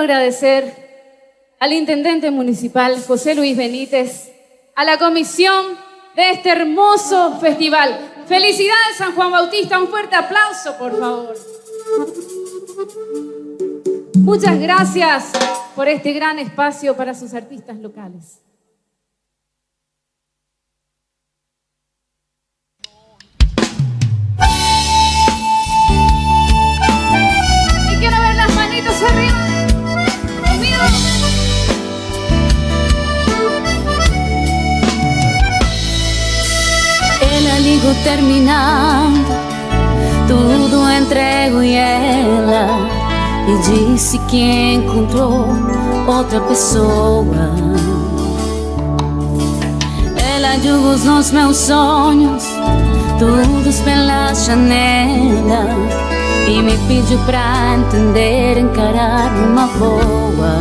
agradecer al intendente municipal, José Luis Benítez, a la comisión de este hermoso festival. ¡Felicidades, San Juan Bautista! Un fuerte aplauso, por favor. Muchas gracias por este gran espacio para sus artistas locales. Y quiero ver las manitos arriba. Conmigo. El aligo terminando, tudo entrego e ela e disse que encontrou outra pessoa. Ela julgou nos meus sonhos, todos pela janela, e me pediu pra entender, encarar uma boa.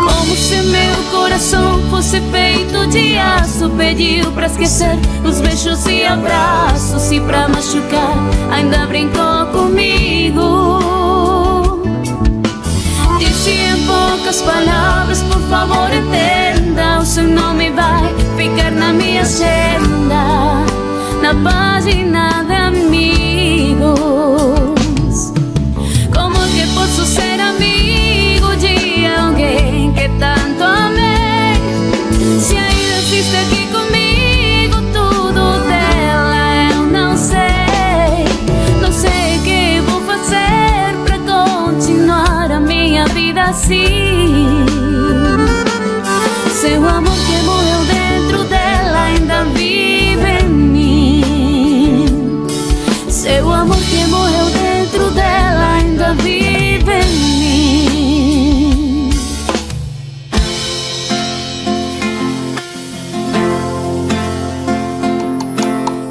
Como se meu coração fosse feito de aço, pediu pra esquecer os beijos e abraços, e pra machucar ainda brincou comigo. Disse em poucas palavras, por favor entenda, o seu nome vai ficar na minha agenda, na página de amigos. Como que posso ser amigo de alguém que tanto amei, se ainda existe aqui comigo tudo dela? Eu não sei o que vou fazer pra continuar a minha vida assim. Seu amor que morreu dentro dela ainda vive em mim. Seu amor que morreu dentro dela ainda vive em mim.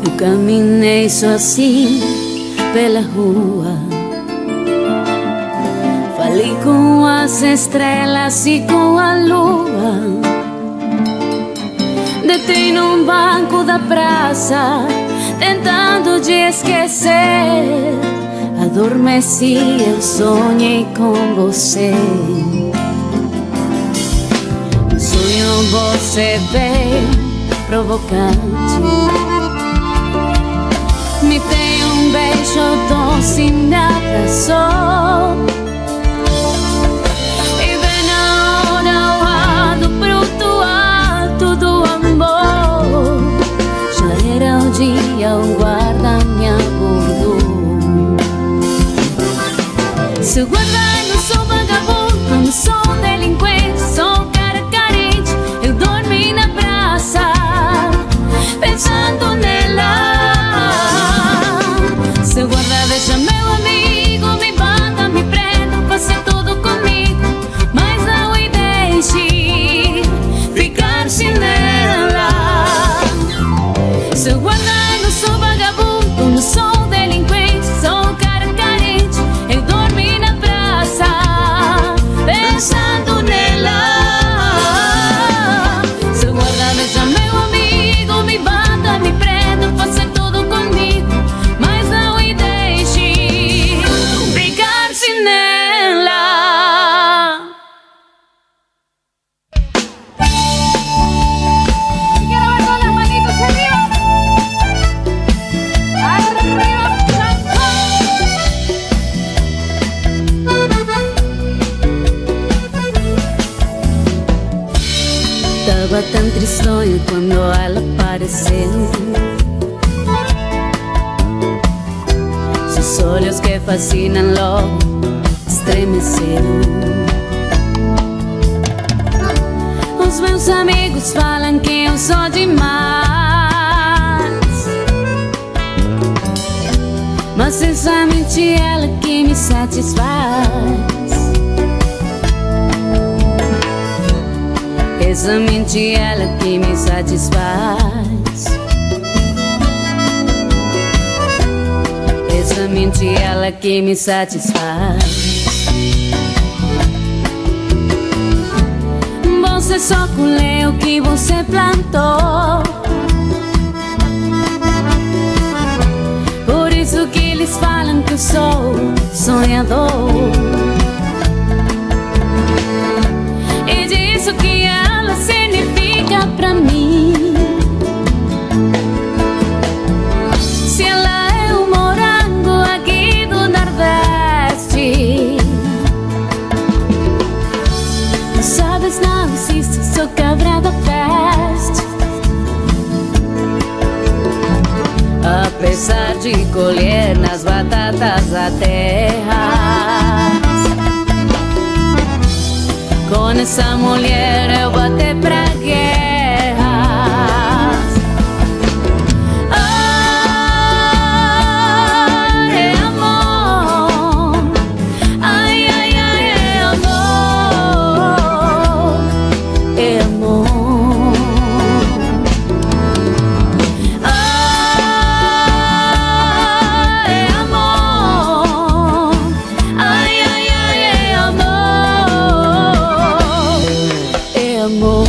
Eu caminhei sozinho pela rua, falei com as estrelas e com a lua. Deitei num banco da praça, tentando te esquecer. Adormeci, eu sonhei com você. No sonho você veio provocante, me deu um beijo doce e me abraçou. E bem na hora o ar do bruto alto do amor, já era o dia, o guarda me abordou. Seu guarda, eu sou vagabundo, não sou delinquente, sou cara carente. Eu dormi na praça, pensando nela. Seu guarda, deixa meu amigo, me bata, me prenda, faça tudo comigo, mas não me deixe ficar sem ela. Seu guarda, eu não sou vagabundo, não sou delinquente, sou cara carente. Eu dormi na praça, pensando nela. Seu guarda, deixa meu amigo, me bata, me prenda, faça tudo comigo, mas não me deixe ficar sem ela. Y quiero ver todas las manitos arriba. Arriba, San Tava tão tristonho quando ela apareceu, seus olhos que fascinam logo estremeceu. Os meus amigos falam que eu sou demais, mas é somente ela que me satisfaz. É somente ela que me satisfaz. É somente ela que me satisfaz. Você só colheu o que você plantou, por isso que eles falam que eu sou sonhador. Texas. Con esa mulher eu vou até pra guerras. Ai, amor. Ai, ai, ai, amor. Amor. Amor.